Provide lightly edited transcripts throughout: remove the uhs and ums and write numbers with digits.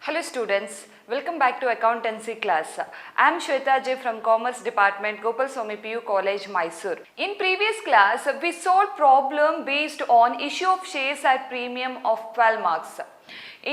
Hello students, welcome back to Accountancy class. I am Shweta J from Commerce Department, Gopalswamy PU College, MYSURU. In previous class, we solved problem based on issue of shares at premium of 12 marks.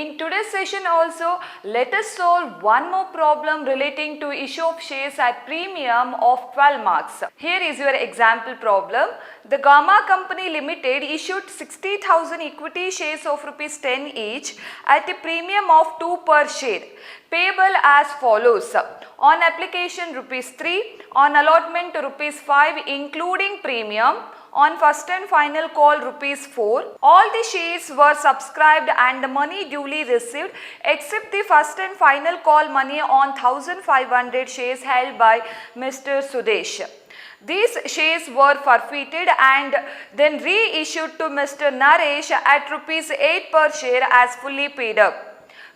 In today's session also, let us solve one more problem relating to issue of shares at premium of 12 marks. Here is your example problem. The Gamma Company Limited issued 60,000 equity shares of rupees 10 each at a premium of 2 per share, payable as follows. On application rupees 3, on allotment rupees 5 including premium, on first and final call rupees 4. All the shares were subscribed and the money duly received except the first and final call money on 1500 shares held by Mr. Sudesh. These shares were forfeited and then reissued to Mr. Naresh at rupees 8 per share as fully paid up.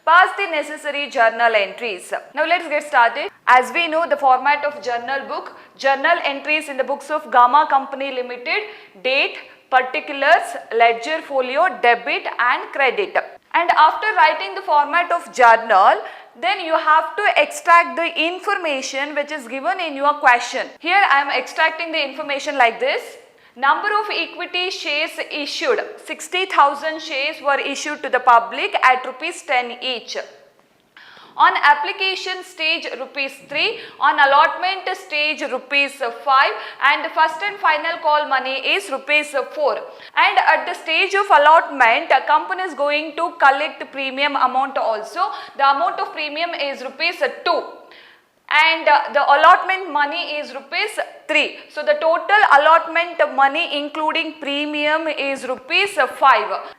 Pass the necessary journal entries. Now let's get started. As we know, the format of journal book, journal entries in the books of Gamma Company Limited, date, particulars, ledger folio, debit and credit. And after writing the format of journal, then you have to extract the information which is given in your question. Here I am extracting the information like this. Number of equity shares issued, 60,000 shares were issued to the public at rupees 10 each. On application stage rupees 3, on allotment stage rupees 5 and first and final call money is rupees 4. And at the stage of allotment, a company is going to collect premium amount also. The amount of premium is rupees 2. And the allotment money is rupees 3. So the total allotment money including premium is rupees 5.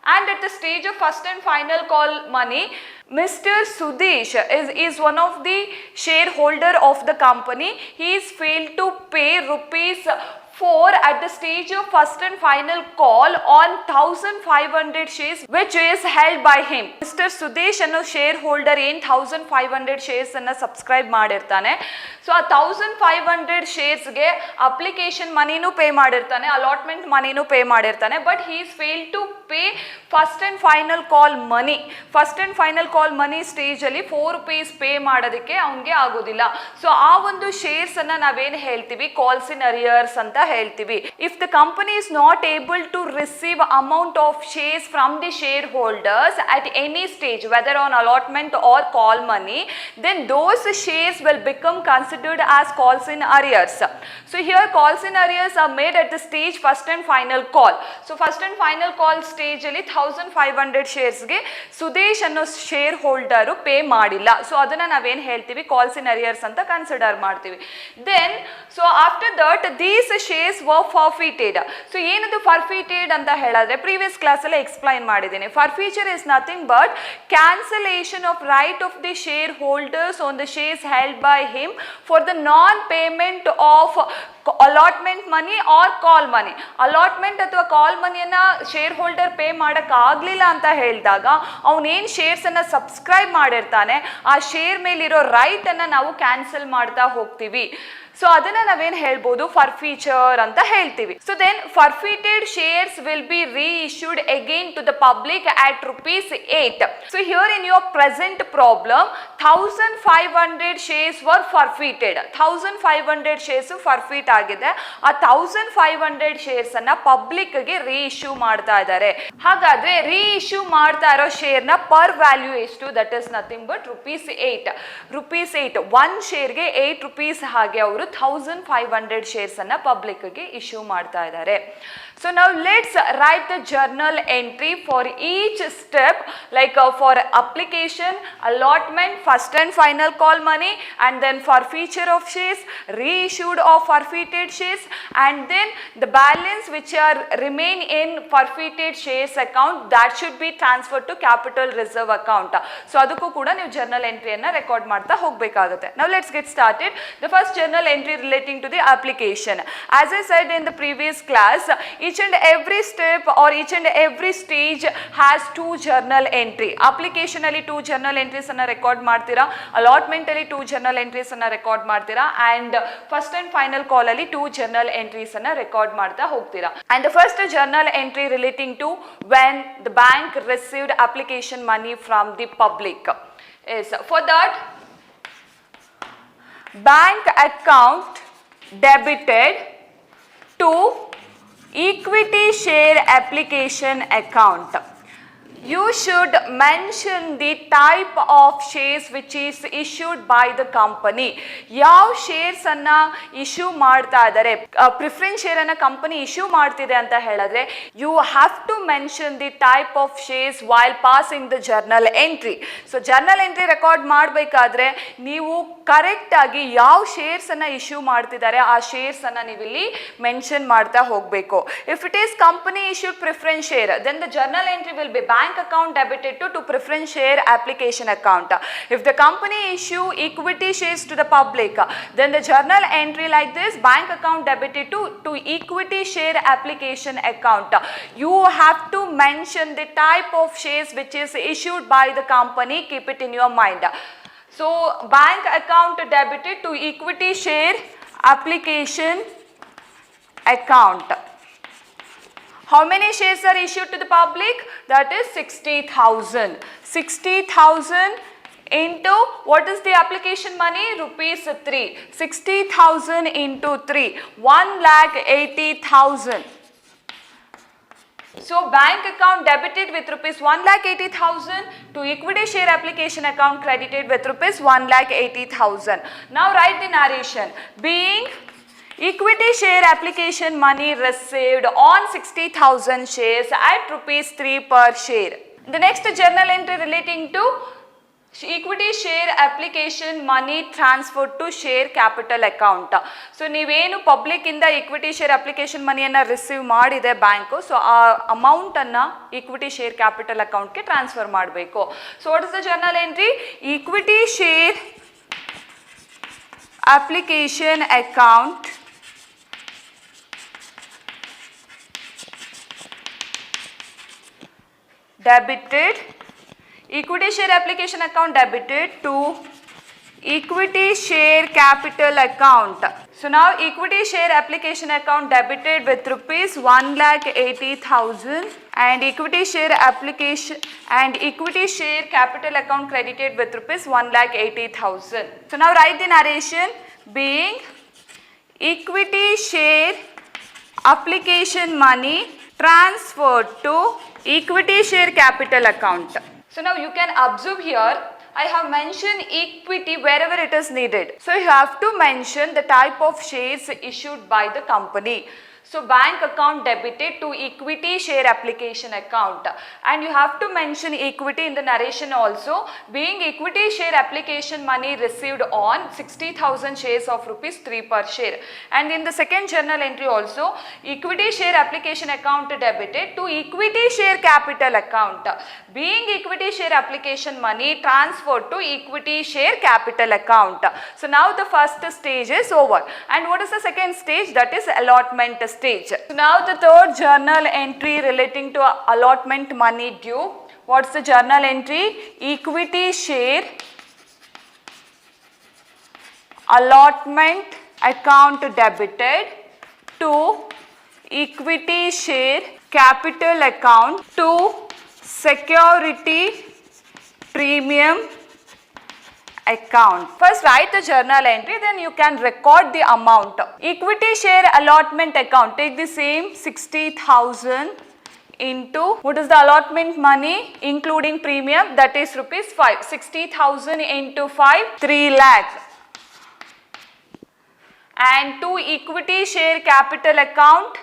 And at the stage of first and final call money, Mr. Sudesh is one of the shareholder of the company. He is failed to pay rupees 4 at the stage of first and final call on 1500 shares which is held by him. Mr. Sudesh ಅನ್ನೋ shareholder ಏನು 1500 shares ಅನ್ನ subscribe ಮಾಡಿರ್ತಾನೆ. So ಆ 1500 ಶೇರ್ಸ್ಗೆ application ಮನಿನೂ pay ಮಾಡಿರ್ತಾನೆ, allotment ಮನಿನೂ pay ಮಾಡಿರ್ತಾನೆ. But he is fail to pay first and final call money. First and final call money ಸ್ಟೇಜಲ್ಲಿ 4 rupees ಪೇ ಮಾಡೋದಕ್ಕೆ ಅವನಿಗೆ ಆಗೋದಿಲ್ಲ. ಸೊ ಆ ಒಂದು ಶೇರ್ಸನ್ನು ನಾವೇನು ಹೇಳ್ತೀವಿ, ಕಾಲ್ಸ್ ಇನ್ ಅರಿಯರ್ಸ್ ಅಂತ ಹೇಳ್ತೀವಿ. If the company is not able to receive amount of shares from the share holders at any stage, whether on allotment or call money, then those shares will become considered as calls in arrears. So here calls in arrears are made at the stage first and final call. So first and final call stage ಅಲ್ಲಿ 1500 shares ಗೆ ಸುದೇಶ್ ಅನ್ನೋ share holder pay ಮಾಡಿಲ್ಲ. So ಅದನ್ನ ನಾವೇನು ಹೇಳ್ತೀವಿ, calls in arrears ಅಂತ consider ಮಾಡ್ತೀವಿ. Then so after that these shares were forfeited. So ಏನದು ಫಾರ್ಫಿಟೆಡ್ ಅಂತ ಹೇಳಿದ್ರೆ ಪ್ರೀವಿಯಸ್ ಕ್ಲಾಸಲ್ಲಿ ಎಕ್ಸ್ಪ್ಲೈನ್ ಮಾಡಿದ್ದೀನಿ. Forfeiture is nothing but cancellation of right of the share holders on the shares held by him for the non-payment of allotment money or call money. allotment ಅಥವಾ ಕಾಲ್ ಮನಿಯನ್ನು share holder pay ಮಾಡೋಕ್ಕಾಗಲಿಲ್ಲ ಅಂತ ಹೇಳಿದಾಗ ಅವನೇನು ಶೇರ್ಸನ್ನು subscribe ಮಾಡಿರ್ತಾನೆ ಆ share ಮೇಲಿರೋ ರೈಟನ್ನು ನಾವು cancel ಮಾಡ್ತಾ ಹೋಗ್ತೀವಿ. ಸೊ ಅದನ್ನು ನಾವೇನು ಹೇಳ್ಬೋದು, ಫಾರ್ಫಿಚರ್ ಅಂತ ಹೇಳ್ತೀವಿ. So then forfeited shares will be reissued again to the public at rupees 8. So here in your present problem 1500 shares were forfeited. 1500 shares forfeit ಆಗಿದೆ. ಆ 1500 ಶೇರ್ಸ್ ಅನ್ನ ಪಬ್ಲಿಕ್ಗೆ ರೀಇಶ್ಯೂ ಮಾಡ್ತಾ ಇದ್ದಾರೆ. ಹಾಗಾದ್ರೆ ರೀಇಶ್ಯೂ ಮಾಡ್ತಾ ಇರೋ ಶೇರ್ನ ಪರ್ ವ್ಯಾಲ್ಯೂ ಎಷ್ಟು? That is nothing but rupees 8. rupees 8 1 ಶೇರ್ಗೆ 8 rupees. ಹಾಗೆ ಅವರು 1500 ಶೇರ್ಸ್ ಅನ್ನ ಪಬ್ಲಿಕ್ಗೆ ಇಶ್ಯೂ ಮಾಡ್ತಾ ಇದ್ದಾರೆ. So now let's write the journal entry for each step, like for application, allotment, first and final call money, and then forfeiture of shares, reissued of forfeited shares, and then the balance which are remain in forfeited shares account that should be transferred to capital reserve account. So ಅದಕ್ಕೂ ಕೂಡ ನೀವು journal entry ಅನ್ನ record ಮಾಡ್ತಾ ಹೋಗಬೇಕಾಗುತ್ತೆ. Now let's get started. The first journal entry relating to the application. As I said in the previous class, each and every step or each and every stage has 2 journal entry. Application ಅಲ್ಲಿ 2 journal entries ಅನ್ನ record ಮಾಡ್ತೀರಾ, allotment ಅಲ್ಲಿ 2 journal entries ಅನ್ನ record ಮಾಡ್ತೀರಾ, and first and final call ಅಲ್ಲಿ 2 journal entries ಅನ್ನ record ಮಾಡ್ತಾ ಹೋಗ್ತೀರಾ. And the first journal entry relating to when the bank received application money from the public is, for that, bank account debited to equity share application account. You should mention the type of shares which is issued by the company. ಯಾವ shares ಅನ್ನ issue ಮಾಡ್ತಾ ಇದ್ದಾರೆ, preference share ಅನ್ನ company issue ಮಾಡ್ತಿದೆ ಅಂತ ಹೇಳಿದ್ರೆ you have to mention the type of shares while passing the journal entry. So journal entry record ಮಾಡಬೇಕಾದ್ರೆ ನೀವು ಕರೆಕ್ಟ್ ಆಗಿ ಯಾವ ಶೇರ್ಸ್ ಅನ್ನ ಇಶ್ಯೂ ಮಾಡ್ತಿದ್ದಾರೆ ಆ ಶೇರ್ಸ್ ಅನ್ನ ನೀವು ಇಲ್ಲಿ ಮೆನ್ಷನ್ ಮಾಡ್ತಾ ಹೋಗಬೇಕು. If it is company issued preference share, then the journal entry will be bank account debited to preference share application account. If the company issue equity shares to the public, then the journal entry like this, bank account debited to equity share application account. You have to mention the type of shares which is issued by the company. Keep it in your mind. So bank account debited to equity share application account. How many shares are issued to the public? That is 60,000. 60,000 into what is the application money? Rupees 3. 60,000 into 3. 1,80,000. So bank account debited with rupees 1,80,000 to equity share application account credited with rupees 1,80,000. Now write the narration. Being equity share application money received on 60,000 shares at rupees 3 per share. The next journal entry relating to equity share application money transferred to share capital account. So ನೀವೇನು public ಇಂದ equity share application ಮನಿಯನ್ನು receive ಮಾಡಿದೆ bank, so ಆ amount ಅನ್ನ equity share capital account ಗೆ transfer ಮಾಡಬೇಕು. So what is the journal entry? Equity share application account debited, equity share application account debited to equity share capital account. So now equity share application account debited with rupees 1,80,000 and equity share application and equity share capital account credited with rupees 1,80,000. So now write the narration. Being equity share application money transferred to equity share capital account. So now you can observe here, I have mentioned equity wherever it is needed. So you have to mention the type of shares issued by the company. So bank account debited to equity share application account, and you have to mention equity in the narration also. Being equity share application money received on 60,000 shares of rupees 3 per share, and in the second journal entry also equity share application account debited to equity share capital account. Being equity share application money transferred to equity share capital account. So now the first stage is over, and what is the second stage? That is allotment stage. So now the third journal entry relating to allotment money due. What's the journal entry? Equity share allotment account debited to equity share capital account to security premium account. First write the journal entry, then you can record the amount. Equity share allotment account, take the same 60,000 into what is the allotment money including premium, that is rupees 5. 60,000 into 5, 3 lakh. And to equity share capital account,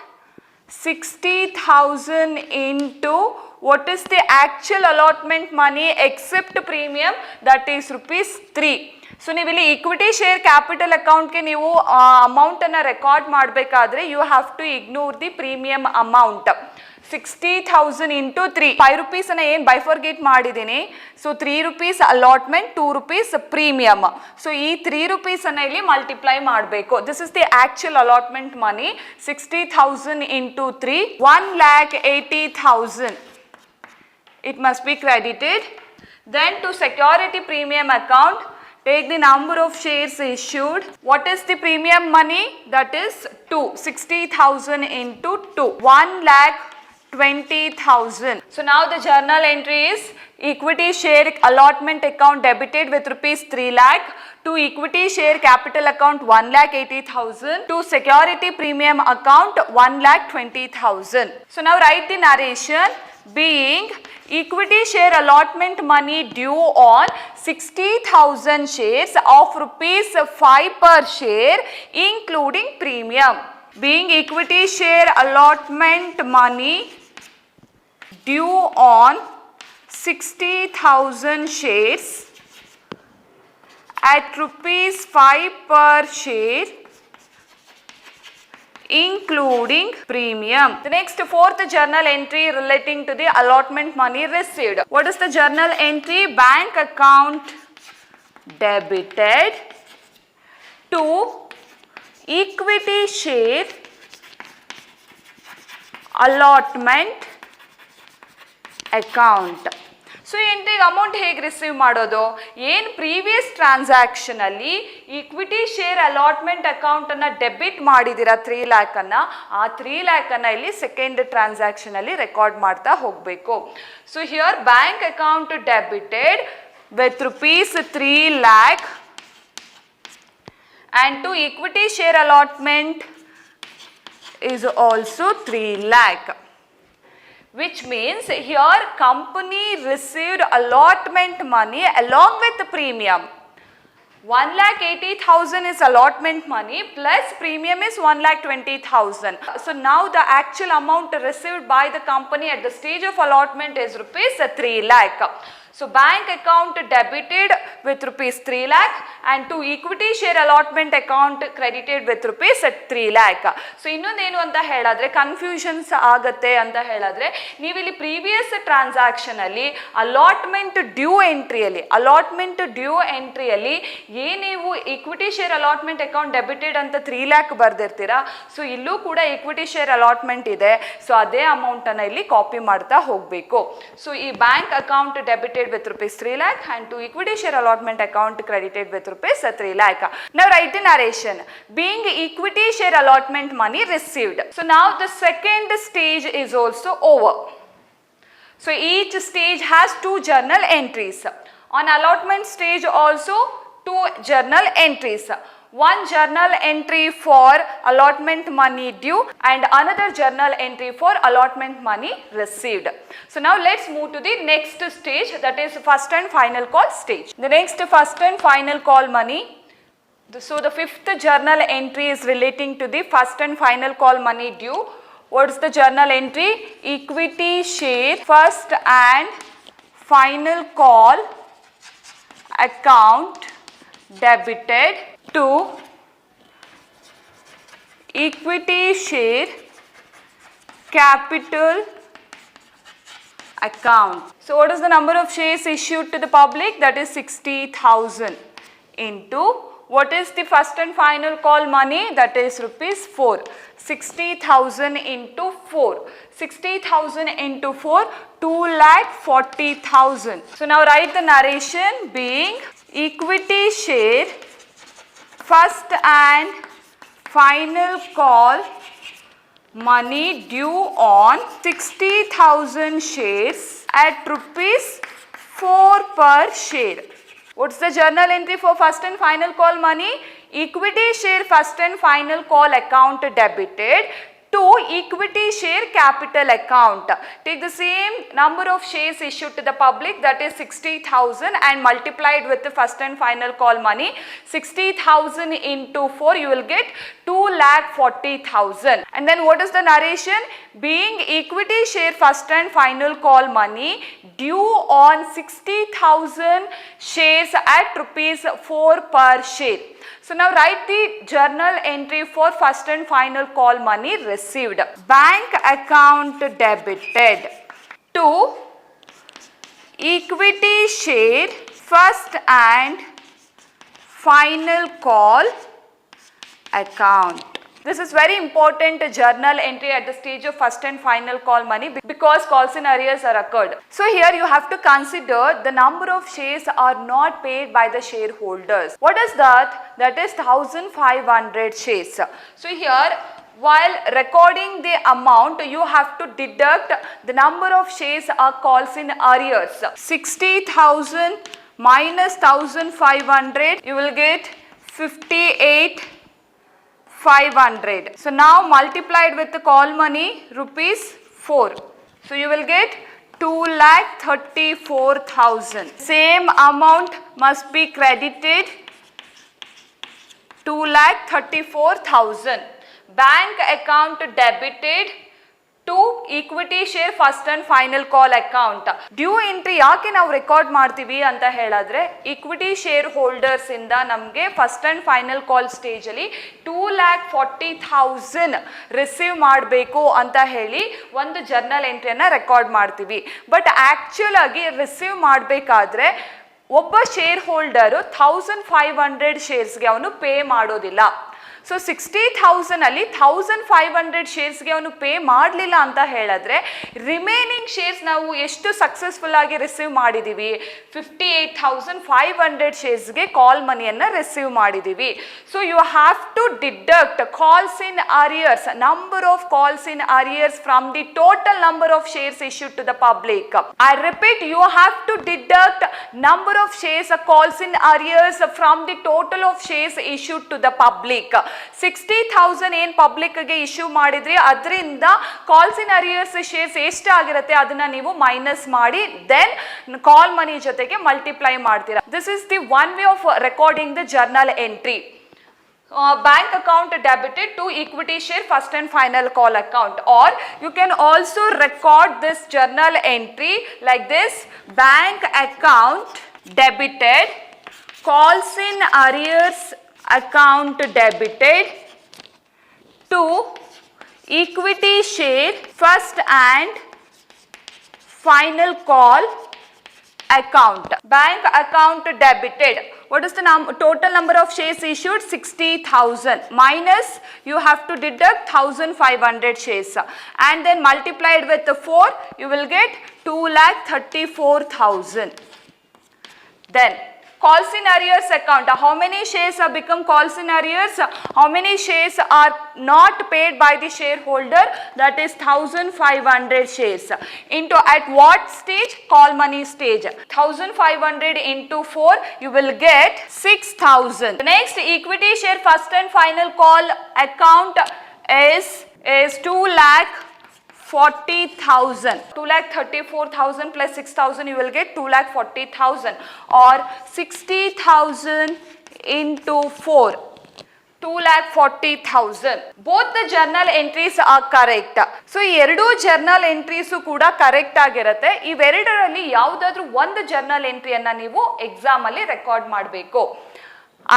60,000 into what is the actual allotment money except premium, that is rupees 3. So ನೀವು ಇಲ್ಲಿ equity share capital ಅಕೌಂಟ್ಗೆ ನೀವು ಅಮೌಂಟನ್ನು record ಮಾಡಬೇಕಾದ್ರೆ you have to ignore the premium amount. 60,000 into 3. 5 rupees ಅನ್ನ ಏನು bifurcate ಮಾಡಿದ್ದೀನಿ. So 3 rupees allotment, 2 rupees premium. So ಈ 3 rupees ಅನ್ನ ಇಲ್ಲಿ ಮಲ್ಟಿಪ್ಲೈ ಮಾಡಬೇಕು. This is the actual allotment money. 60,000 into 3, 1,80,000. It must be credited. Then to security premium account, take the number of shares issued. What is the premium money? That is 2. 60,000 into 2, 1,20,000. So now the journal entry is equity share allotment account debited with rupees 3 lakh, to equity share capital account 1,80,000, to security premium account 1,20,000. So now write the narration. Being equity share allotment money due on 60,000 shares of rupees 5 per share including premium. Being equity share allotment money due on 60,000 shares at rupees 5 per share including premium. The next fourth journal entry relating to the allotment money received. What is the journal entry? Bank account debited to equity share allotment account. So ಎಂಟ್ರಿಗೆ amount ಹೇಗೆ receive ಮಾಡೋದು? ಏನು previous ಟ್ರಾನ್ಸಾಕ್ಷನಲ್ಲಿ equity share allotment ಅಕೌಂಟನ್ನು debit ಮಾಡಿದ್ದೀರಾ 3 ಲ್ಯಾಕನ್ನು, ಆ 3 ಲ್ಯಾಕನ್ನು ಇಲ್ಲಿ second ಟ್ರಾನ್ಸಾಕ್ಷನಲ್ಲಿ record ಮಾಡ್ತಾ ಹೋಗಬೇಕು. So here bank account debited with rupees 3 lakh and to equity share allotment is also 3 lakh. Which means here company received allotment money along with the premium. 1,80,000 is allotment money plus premium is 1,20,000. So now the actual amount received by the company at the stage of allotment is rupees 3 lakh. So bank account debited with rupees 3 lakh and to equity share allotment account credited with rupees 3 lakh. So ಇನ್ನೊಂದೇನು ಅಂತ ಹೇಳಿದ್ರೆ confusions ಆಗುತ್ತೆ ಅಂತ ಹೇಳಿದ್ರೆ ನೀವಿಲ್ಲಿ previous ಟ್ರಾನ್ಸಾಕ್ಷನಲ್ಲಿ allotment due ಎಂಟ್ರಿಯಲ್ಲಿ ನೀವು equity share allotment account debited ಅಂತ 3 lakh ಬರ್ದಿರ್ತೀರಾ. So ಇಲ್ಲೂ ಕೂಡ ಈಕ್ವಿಟಿ ಶೇರ್ ಅಲಾಟ್ಮೆಂಟ್ ಇದೆ. ಸೊ ಅದೇ ಅಮೌಂಟನ್ನು ಇಲ್ಲಿ ಕಾಪಿ ಮಾಡ್ತಾ ಹೋಗಬೇಕು. ಸೊ ಈ bank account debited with rupees 3 lakh and to equity share allotment account credited with rupees 3 lakh. Now write the narration. Being equity share allotment money received. So now the second stage is also over. So each stage has 2 journal entries. On allotment stage also 2 journal entries. One journal entry for allotment money due and another journal entry for allotment money received. So now let's move to the next stage, that is first and final call stage. The next first and final call money. So the fifth journal entry is relating to the first and final call money due. What is the journal entry? Equity share first and final call account debited to equity share capital account. So what is the number of shares issued to the public? That is 60,000 into what is the first and final call money? That is rupees 4. 60,000 into 4. 60,000 into 4, 2,40,000. So now write the narration. Being equity share first and final call money due on 60,000 shares at rupees 4 per share. What's the journal entry for first and final call money? Equity share first and final call account debited to equity share capital account. Take the same number of shares issued to the public, that is 60,000, and multiplied with the first and final call money. 60,000 into 4, you will get 2,40,000. And then what is the narration? Being equity share first and final call money due on 60,000 shares at rupees 4 per share. So now write the journal entry for first and final call money received. Bank account debited to equity share first and final call account. This is very important journal entry at the stage of first and final call money because calls in arrears are occurred. So here you have to consider the number of shares are not paid by the shareholders. What is that? That is 1500 shares. So here while recording the amount, you have to deduct the number of shares are calls in arrears. 60,000 minus 1500, you will get 58,500. So now multiplied with the call money rupees 4. So you will get 2,34,000. Same amount must be credited, 2,34,000. Bank account debited to equity share first and final call account. Due entry ಯಾಕೆ ನಾವು record ಮಾಡ್ತೀವಿ ಅಂತ ಹೇಳಿದ್ರೆ equity share holders ಇಂದ ನಮಗೆ first and final call stage ಅಲ್ಲಿ 2,40,000 receive ಮಾಡಬೇಕು ಅಂತ ಹೇಳಿ ಒಂದು ಜರ್ನಲ್ ಎಂಟ್ರಿಯನ್ನು ರೆಕಾರ್ಡ್ ಮಾಡ್ತೀವಿ. ಬಟ್ ಆಕ್ಚುಲ್ ಆಗಿ ರಿಸೀವ್ ಮಾಡಬೇಕಾದ್ರೆ ಒಬ್ಬ ಶೇರ್ ಹೋಲ್ಡರು 1,500 ಶೇರ್ಸ್ಗೆ ಅವನು ಪೇ ಮಾಡೋದಿಲ್ಲ. ಸೊ 60,000 ಅಲ್ಲಿ 1,500 ಶೇರ್ಸ್ಗೆ ಅವನು ಪೇ ಮಾಡಲಿಲ್ಲ ಅಂತ ಹೇಳಿದ್ರೆ ರಿಮೈನಿಂಗ್ ಶೇರ್ಸ್ ನಾವು ಎಷ್ಟು ಸಕ್ಸಸ್ಫುಲ್ ಆಗಿ ರಿಸೀವ್ ಮಾಡಿದ್ದೀವಿ, 58,500 ಶೇರ್ಸ್ಗೆ ಕಾಲ್ ಮನಿಯನ್ನು ರಿಸೀವ್ ಮಾಡಿದ್ದೀವಿ. So you have to deduct calls in arrears, number of calls in arrears from the total number of shares issued to the public. I repeat, you have to deduct number of shares calls in arrears from the total of shares issued to the public. 60,000 ಏನು ಪಬ್ಲಿಕ್ಗೆ issue ಮಾಡಿದ್ರಿ ಅದರಿಂದ calls in arrears shares ಎಷ್ಟಾಗಿರುತ್ತೆ ಅದನ್ನ ನೀವು minus ಮಾಡಿ then ಕಾಲ್ ಮನಿ ಜೊತೆಗೆ multiply ಮಾಡ್ತೀರಾ. This is the one way of recording the journal entry. Bank account debited to equity share first and final call account, or you can also record this journal entry like this: bank account debited, calls in arrears account debited to equity share first and final call account. Bank account debited. What is the total number of shares issued? 60,000 minus you have to deduct 1,500 shares and then multiplied with 4, you will get 2,34,000. Then calls in arrears account. How many shares have become calls in arrears? How many shares are not paid by the shareholder? That is 1,500 shares. Into at what stage? Call money stage. 1,500 into 4, you will get 6,000. Next, equity share first and final call account is 2,40,000. 2,34,000 plus 6,000, you will get 2,40,000, or 60,000 into 4, 2,40,000. Both the journal entries are correct. So ಈ ಎರಡೂ journal entries ಕೂಡ correct ಆಗಿರುತ್ತೆ. ಇವೆರಡರಲ್ಲಿ ಯಾವುದಾದ್ರೂ ಒಂದು journal ಎಂಟ್ರಿಯನ್ನು ನೀವು ಎಕ್ಸಾಮಲ್ಲಿ record ಮಾಡಬೇಕು.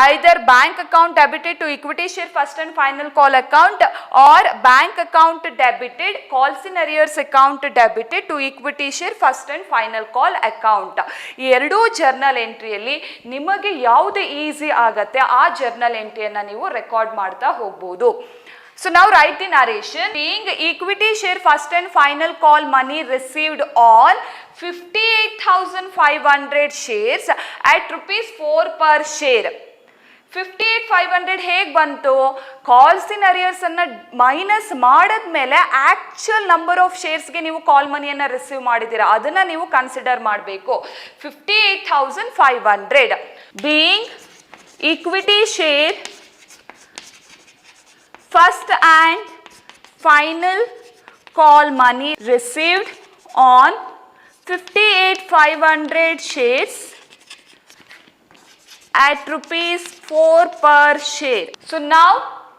Either bank account debited to equity share first and final call account, or bank account debited, calls in arrears account debited to equity share first and final call account. ಈ ಎರಡೂ journal ಎಂಟ್ರಿಯಲ್ಲಿ ನಿಮಗೆ ಯಾವುದು easy ಆಗತ್ತೆ ಆ journal ಎಂಟ್ರಿಯನ್ನು ನೀವು record ಮಾಡ್ತಾ ಹೋಗ್ಬೋದು. So now write the narration. Being equity share first and final call money received on 58,500 shares at rupees 4 per share. 58,500 ಹೇಗೆ ಬಂತು? ಕಾಲ್ಸ್ ಇನ್ ಅರಿಯರ್ಸ್ ಅನ್ನ ಮೈನಸ್ ಮಾಡಿದ್ಮೇಲೆ ಆಕ್ಚುಯಲ್ ನಂಬರ್ ಆಫ್ ಶೇರ್ಸ್ಗೆ ನೀವು ಕಾಲ್ ಮನಿಯನ್ನು ರಿಸೀವ್ ಮಾಡಿದ್ದೀರಾ, ಅದನ್ನ ನೀವು ಕನ್ಸಿಡರ್ ಮಾಡಬೇಕು. 58,500 being equity share first and final call money received on 58,500 shares at rupees 4 per share. So now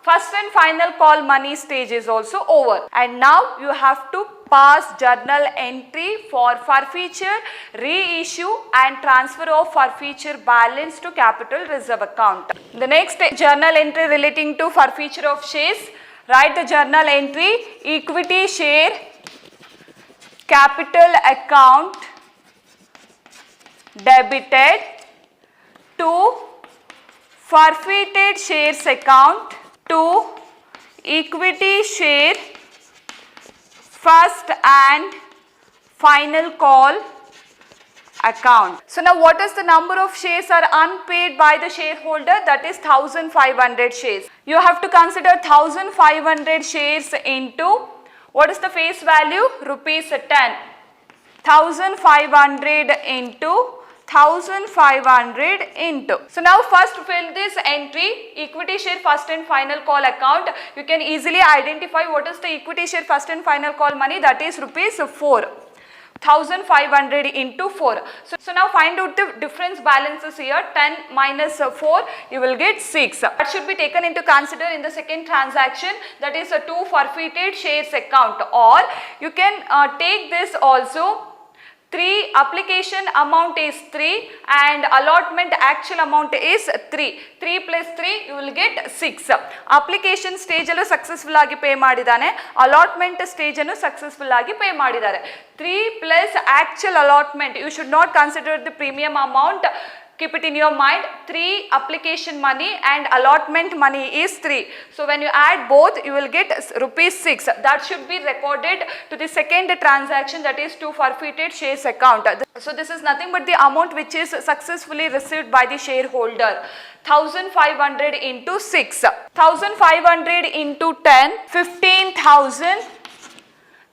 first and final call money stage is also over, and now you have to pass journal entry for forfeiture, reissue and transfer of forfeiture balance to capital reserve account. The next journal entry relating to forfeiture of shares, write the journal entry equity share capital account debited to forfeited shares account to equity share first and final call account. So now what is the number of shares are unpaid by the shareholder? That is 1500 shares. You have to consider 1500 shares into, what is the face value? Rupees 10. 1500 into 1500 into. So now first fill this entry equity share first and final call account. You can easily identify what is the equity share first and final call money, that is rupees 4. 1500 into 4. So now find out the difference balances here. 10 minus 4, you will get 6. That should be taken into consider in the second transaction, that is a 2 forfeited shares account, or you can take this also. 3 application amount is 3 and allotment actual amount is 3. 3 plus 3 you will get 6. Application stage allu successful agi pay madidane, allotment stage annu successful agi pay madidare. 3 plus actual allotment, you should not consider the premium amount. Keep it in your mind. 3 application money and allotment money is 3. So when you add both, you will get rupees 6. That should be recorded to the second transaction, that is to forfeited shares account. So this is nothing but the amount which is successfully received by the shareholder. 1500 into 6. 1500 into 10, 15,000.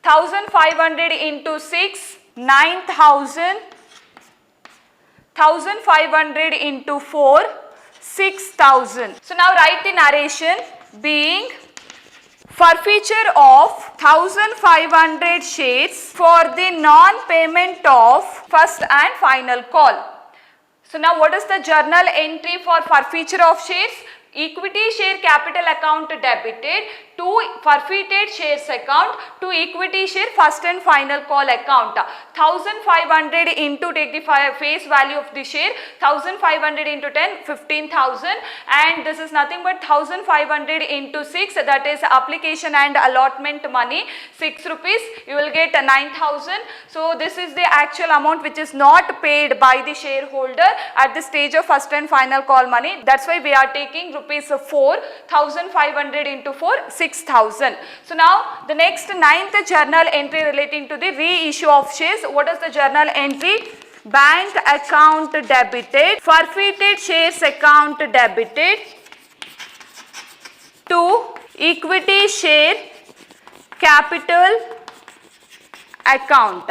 1500 into 6, 9,000. 1500 into 4, 6,000. So now write the narration being forfeiture of 1500 shares for the non-payment of first and final call. So now what is the journal entry for forfeiture of shares? Equity share capital account debited to forfeited shares account to equity share first and final call account. 1500 into, take the face value of the share, 1500 into 10, 15,000, and this is nothing but 1500 into 6, that is application and allotment money, 6 rupees, you will get 9,000. So this is the actual amount which is not paid by the shareholder at the stage of first and final call money. That's why we are taking rupees 4, 1500 into 4, 6,000. So now the next 9th journal entry relating to the reissue of shares. What is the journal entry? Bank account debited, forfeited shares account debited to equity share capital account.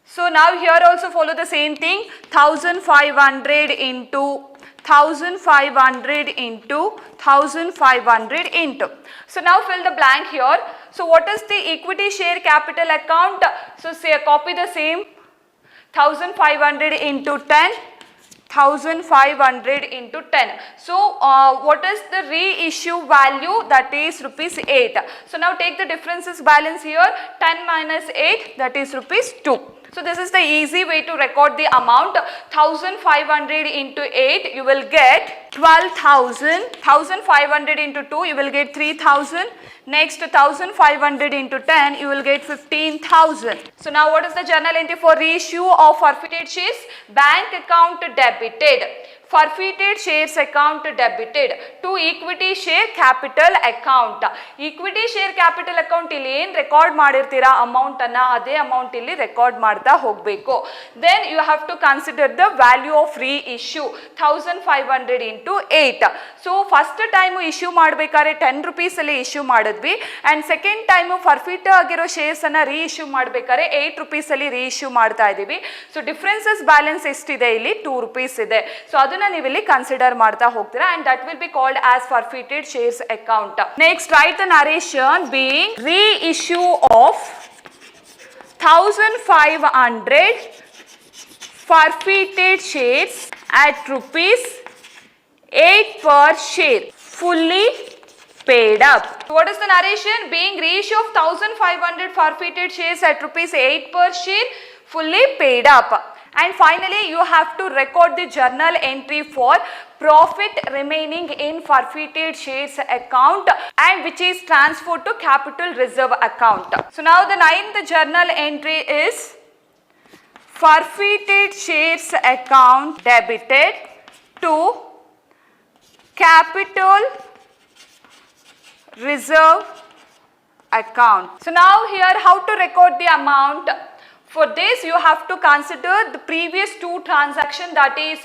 So now here also follow the same thing, 1500 into 1500 into 1500 into. So now fill the blank here. So what is the equity share capital account? So say copy the same, 1500 into 10, 1500 into 10. So what is the reissue value? That is rupees 8. So now take the differences balance here, 10 minus 8, that is rupees 2. So this is the easy way to record the amount. 1500 into 8, you will get 12,000. 1500 into 2, you will get 3,000. Next 1500 into 10, you will get 15,000. So now what is the journal entry for reissue of forfeited shares? Bank account debited, forfeited shares account debited to equity share capital account. Equity share capital account illi ಏನು record ಮಾಡಿರ್ತೀರಾ amount ಅನ್ನ, ಅದೇ amount ಇಲ್ಲಿ record ಮಾಡ್ತಾ ಹೋಗಬೇಕು. Then you have to consider the value of reissue, 1500 into 8. So first time issue ಮಾಡಬೇಕಾದ್ರೆ 10 rupees ಅಲ್ಲಿ issue ಮಾಡಿದ್ವಿ, and second time forfeit ಆಗಿರೋ ಶೇರ್ಸ್ ಅನ್ನ ರೀಇಶ್ಯೂ ಮಾಡಬೇಕಾದ್ರೆ 8 rupees ಅಲ್ಲಿ ರೀಇಶ್ಯೂ ಮಾಡ್ತಾ ಇದೀವಿ. ಸೊ ಡಿಫರೆನ್ಸಸ್ ಬ್ಯಾಲೆನ್ಸ್ ಎಷ್ಟಿದೆ ಇಲ್ಲಿ? 2 rupees ಇದೆ. ಸೊ ಅದನ್ನ ನೀವು ಇಲ್ಲಿ ಕನ್ಸಿಡರ್ ಮಾಡ್ತಾ ಹೋಗ್ತೀರಾ, and that will be called as forfeited shares account. Next, write the narration being reissue of 1500 forfeited shares at rupees 8 per share, fully paid up. What is the narration? Being ratio of 1500 forfeited shares at rupees 8 per share, fully paid up. And finally, you have to record the journal entry for profit remaining in forfeited shares account and which is transferred to capital reserve account. So now the 9th journal entry is forfeited shares account debited to capital reserve account. So now here how to record the amount? For this you have to consider the previous two transactions, that is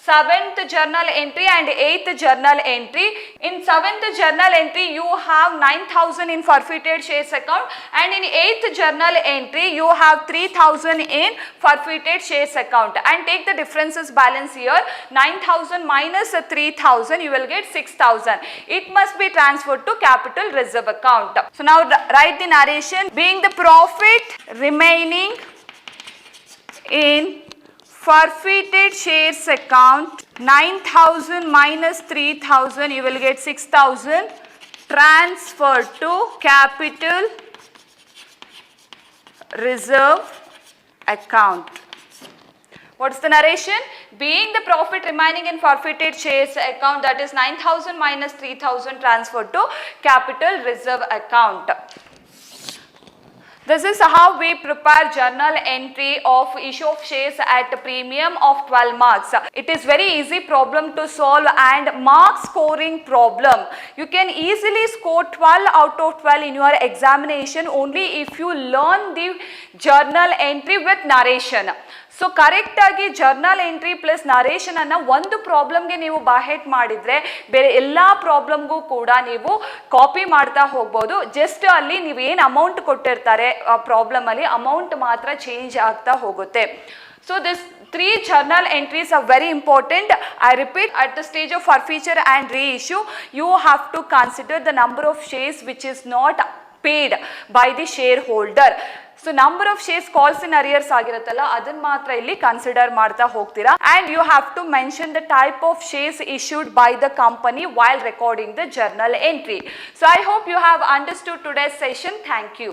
7th journal entry and 8th journal entry. In 7th journal entry you have 9,000 in forfeited shares account, and in 8th journal entry you have 3,000 in forfeited shares account, and take the differences balance here. 9,000 minus 3,000 you will get 6,000. It must be transferred to capital reserve account. So now write the narration. Being the profit remaining in forfeited shares account, 9,000 minus 3,000 you will get 6,000, transferred to capital reserve account. What's the narration? Being the profit remaining in forfeited shares account, that is 9,000 minus 3,000 transferred to capital reserve account. This is how we prepare journal entry of issue of shares at a premium of 12 marks. It is very easy problem to solve and mark scoring problem. You can easily score 12 out of 12 in your examination only if you learn the journal entry with narration. So ಕರೆಕ್ಟಾಗಿ journal entry plus ನರೇಷನನ್ನು ಒಂದು ಪ್ರಾಬ್ಲಮ್ಗೆ ನೀವು ಬಾಹೆಟ್ ಮಾಡಿದರೆ ಬೇರೆ ಎಲ್ಲ ಪ್ರಾಬ್ಲಮ್ಗೂ ಕೂಡ ನೀವು copy ಮಾಡ್ತಾ ಹೋಗ್ಬೋದು. ಜಸ್ಟ್ ಅಲ್ಲಿ ನೀವು ಏನು ಅಮೌಂಟ್ ಕೊಟ್ಟಿರ್ತಾರೆ ಆ ಪ್ರಾಬ್ಲಮಲ್ಲಿ ಅಮೌಂಟ್ ಮಾತ್ರ ಚೇಂಜ್ ಆಗ್ತಾ ಹೋಗುತ್ತೆ. So this 3 journal entries are very important. I repeat, at the stage of forfeiture and reissue, you have to consider the number of shares which is not paid by the shareholder. So number of shares calls in arrears ಆಗಿರುತ್ತಲ್ಲ ಅದನ್ನ ಮಾತ್ರ ಇಲ್ಲಿ consider ಮಾಡ್ತಾ ಹೋಗ್ತೀರಾ. And you have to mention the type of shares issued by the company while recording the journal entry. So I hope you have understood today's session. Thank you.